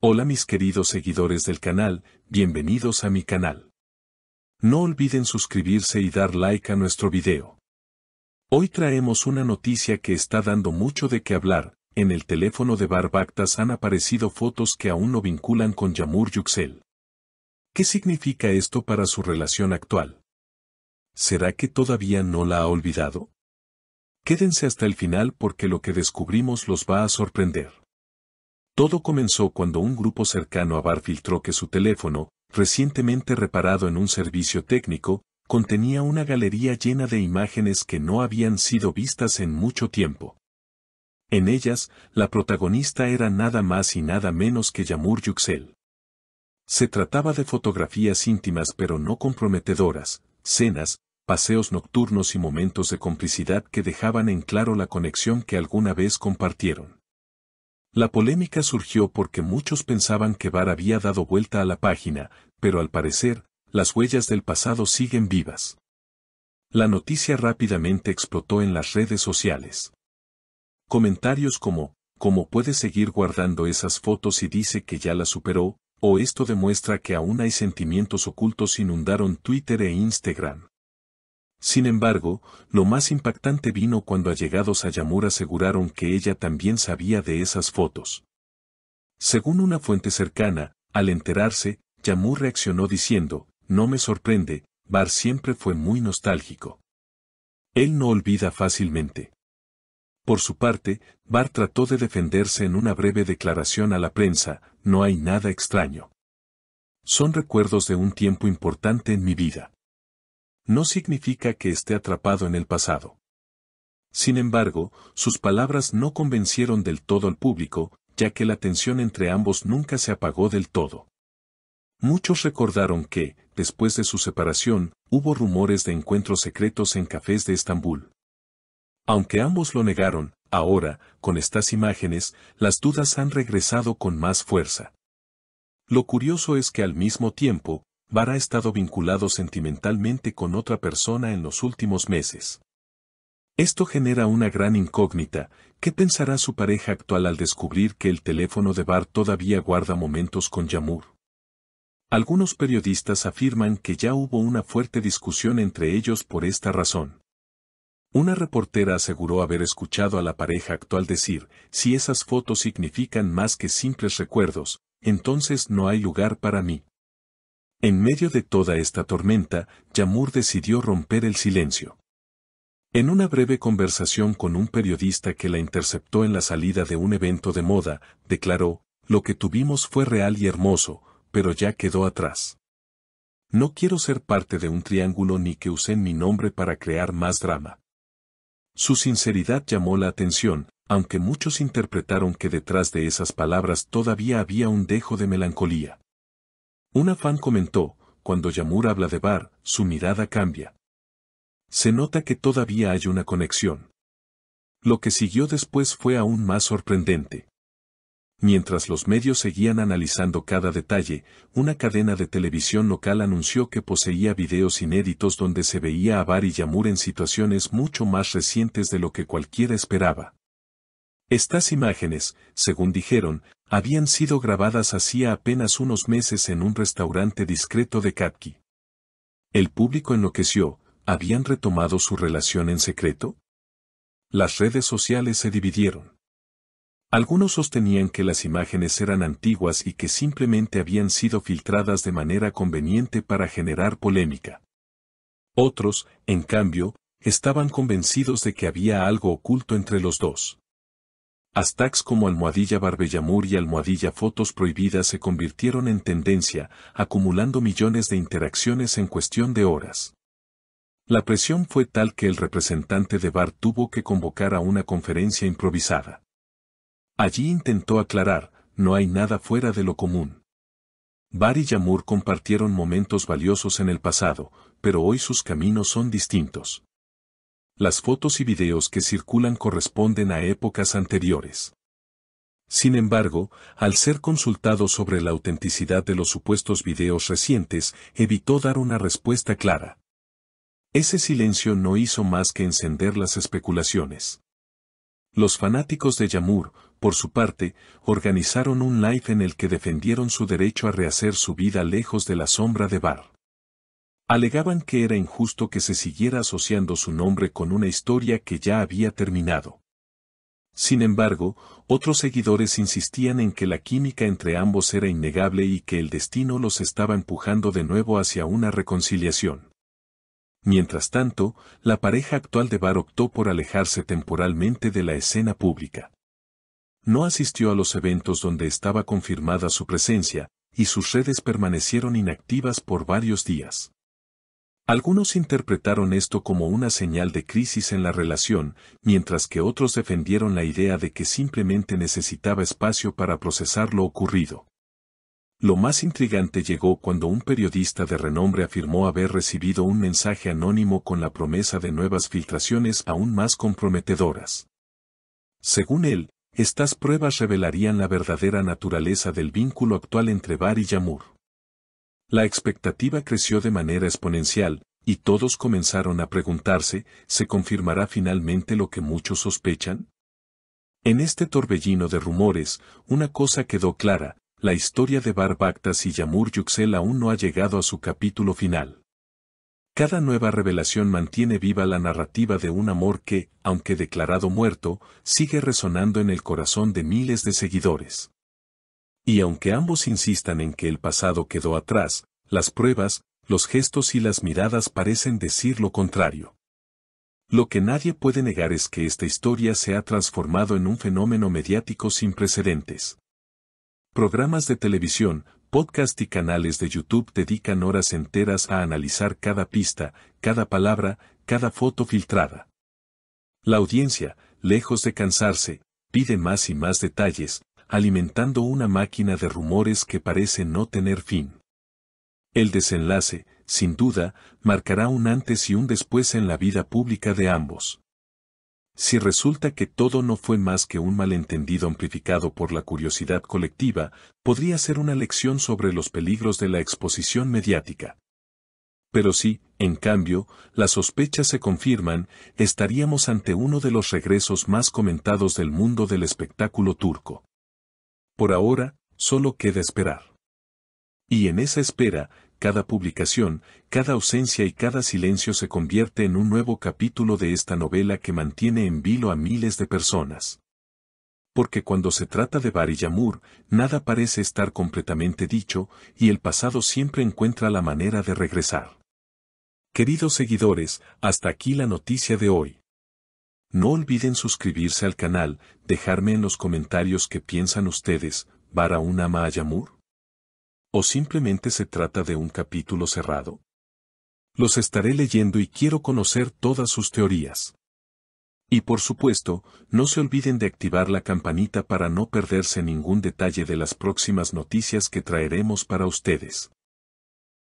Hola mis queridos seguidores del canal, bienvenidos a mi canal. No olviden suscribirse y dar like a nuestro video. Hoy traemos una noticia que está dando mucho de qué hablar. En el teléfono de Bar Bakhtas han aparecido fotos que aún lo vinculan con Yağmur Yüksel. ¿Qué significa esto para su relación actual? ¿Será que todavía no la ha olvidado? Quédense hasta el final porque lo que descubrimos los va a sorprender. Todo comenzó cuando un grupo cercano a Bar filtró que su teléfono, recientemente reparado en un servicio técnico, contenía una galería llena de imágenes que no habían sido vistas en mucho tiempo. En ellas, la protagonista era nada más y nada menos que Yağmur Yüksel. Se trataba de fotografías íntimas pero no comprometedoras, cenas, paseos nocturnos y momentos de complicidad que dejaban en claro la conexión que alguna vez compartieron. La polémica surgió porque muchos pensaban que Bar había dado vuelta a la página, pero al parecer, las huellas del pasado siguen vivas. La noticia rápidamente explotó en las redes sociales. Comentarios como, ¿cómo puede seguir guardando esas fotos y dice que ya la superó? O esto demuestra que aún hay sentimientos ocultos inundaron Twitter e Instagram. Sin embargo, lo más impactante vino cuando allegados a Yağmur aseguraron que ella también sabía de esas fotos. Según una fuente cercana, al enterarse, Yağmur reaccionó diciendo, no me sorprende, Bar siempre fue muy nostálgico. Él no olvida fácilmente. Por su parte, Bar trató de defenderse en una breve declaración a la prensa, no hay nada extraño. Son recuerdos de un tiempo importante en mi vida. No significa que esté atrapado en el pasado. Sin embargo, sus palabras no convencieron del todo al público, ya que la tensión entre ambos nunca se apagó del todo. Muchos recordaron que, después de su separación, hubo rumores de encuentros secretos en cafés de Estambul. Aunque ambos lo negaron, ahora, con estas imágenes, las dudas han regresado con más fuerza. Lo curioso es que al mismo tiempo, Bar ha estado vinculado sentimentalmente con otra persona en los últimos meses. Esto genera una gran incógnita. ¿Qué pensará su pareja actual al descubrir que el teléfono de Bar todavía guarda momentos con Yağmur? Algunos periodistas afirman que ya hubo una fuerte discusión entre ellos por esta razón. Una reportera aseguró haber escuchado a la pareja actual decir, si esas fotos significan más que simples recuerdos, entonces no hay lugar para mí. En medio de toda esta tormenta, Yağmur decidió romper el silencio. En una breve conversación con un periodista que la interceptó en la salida de un evento de moda, declaró, lo que tuvimos fue real y hermoso, pero ya quedó atrás. No quiero ser parte de un triángulo ni que usen mi nombre para crear más drama. Su sinceridad llamó la atención, aunque muchos interpretaron que detrás de esas palabras todavía había un dejo de melancolía. Una fan comentó, cuando Yağmur habla de Bar, su mirada cambia. Se nota que todavía hay una conexión. Lo que siguió después fue aún más sorprendente. Mientras los medios seguían analizando cada detalle, una cadena de televisión local anunció que poseía videos inéditos donde se veía a Bar y Yağmur en situaciones mucho más recientes de lo que cualquiera esperaba. Estas imágenes, según dijeron, habían sido grabadas hacía apenas unos meses en un restaurante discreto de Katki. El público enloqueció, ¿habían retomado su relación en secreto? Las redes sociales se dividieron. Algunos sostenían que las imágenes eran antiguas y que simplemente habían sido filtradas de manera conveniente para generar polémica. Otros, en cambio, estaban convencidos de que había algo oculto entre los dos. Hashtags como @Barbeyamur y @fotos prohibidas se convirtieron en tendencia, acumulando millones de interacciones en cuestión de horas. La presión fue tal que el representante de Bar tuvo que convocar a una conferencia improvisada. Allí intentó aclarar, no hay nada fuera de lo común. Bar y Yağmur compartieron momentos valiosos en el pasado, pero hoy sus caminos son distintos. Las fotos y videos que circulan corresponden a épocas anteriores. Sin embargo, al ser consultado sobre la autenticidad de los supuestos videos recientes, evitó dar una respuesta clara. Ese silencio no hizo más que encender las especulaciones. Los fanáticos de Yamur, por su parte, organizaron un live en el que defendieron su derecho a rehacer su vida lejos de la sombra de Bar. Alegaban que era injusto que se siguiera asociando su nombre con una historia que ya había terminado. Sin embargo, otros seguidores insistían en que la química entre ambos era innegable y que el destino los estaba empujando de nuevo hacia una reconciliación. Mientras tanto, la pareja actual de Bar optó por alejarse temporalmente de la escena pública. No asistió a los eventos donde estaba confirmada su presencia, y sus redes permanecieron inactivas por varios días. Algunos interpretaron esto como una señal de crisis en la relación, mientras que otros defendieron la idea de que simplemente necesitaba espacio para procesar lo ocurrido. Lo más intrigante llegó cuando un periodista de renombre afirmó haber recibido un mensaje anónimo con la promesa de nuevas filtraciones aún más comprometedoras. Según él, estas pruebas revelarían la verdadera naturaleza del vínculo actual entre Bar y Yamur. La expectativa creció de manera exponencial, y todos comenzaron a preguntarse, ¿se confirmará finalmente lo que muchos sospechan? En este torbellino de rumores, una cosa quedó clara: la historia de Bar Baktas y Yamur Yüksel aún no ha llegado a su capítulo final. Cada nueva revelación mantiene viva la narrativa de un amor que, aunque declarado muerto, sigue resonando en el corazón de miles de seguidores. Y aunque ambos insistan en que el pasado quedó atrás, las pruebas, los gestos y las miradas parecen decir lo contrario. Lo que nadie puede negar es que esta historia se ha transformado en un fenómeno mediático sin precedentes. Programas de televisión, podcast y canales de YouTube dedican horas enteras a analizar cada pista, cada palabra, cada foto filtrada. La audiencia, lejos de cansarse, pide más y más detalles, alimentando una máquina de rumores que parece no tener fin. El desenlace, sin duda, marcará un antes y un después en la vida pública de ambos. Si resulta que todo no fue más que un malentendido amplificado por la curiosidad colectiva, podría ser una lección sobre los peligros de la exposición mediática. Pero si, en cambio, las sospechas se confirman, estaríamos ante uno de los regresos más comentados del mundo del espectáculo turco. Por ahora, solo queda esperar. Y en esa espera, cada publicación, cada ausencia y cada silencio se convierte en un nuevo capítulo de esta novela que mantiene en vilo a miles de personas. Porque cuando se trata de Bar y Yamur, nada parece estar completamente dicho, y el pasado siempre encuentra la manera de regresar. Queridos seguidores, hasta aquí la noticia de hoy. No olviden suscribirse al canal, dejarme en los comentarios qué piensan ustedes. ¿Bar aún ama a Yamur? ¿O simplemente se trata de un capítulo cerrado? Los estaré leyendo y quiero conocer todas sus teorías. Y por supuesto, no se olviden de activar la campanita para no perderse ningún detalle de las próximas noticias que traeremos para ustedes.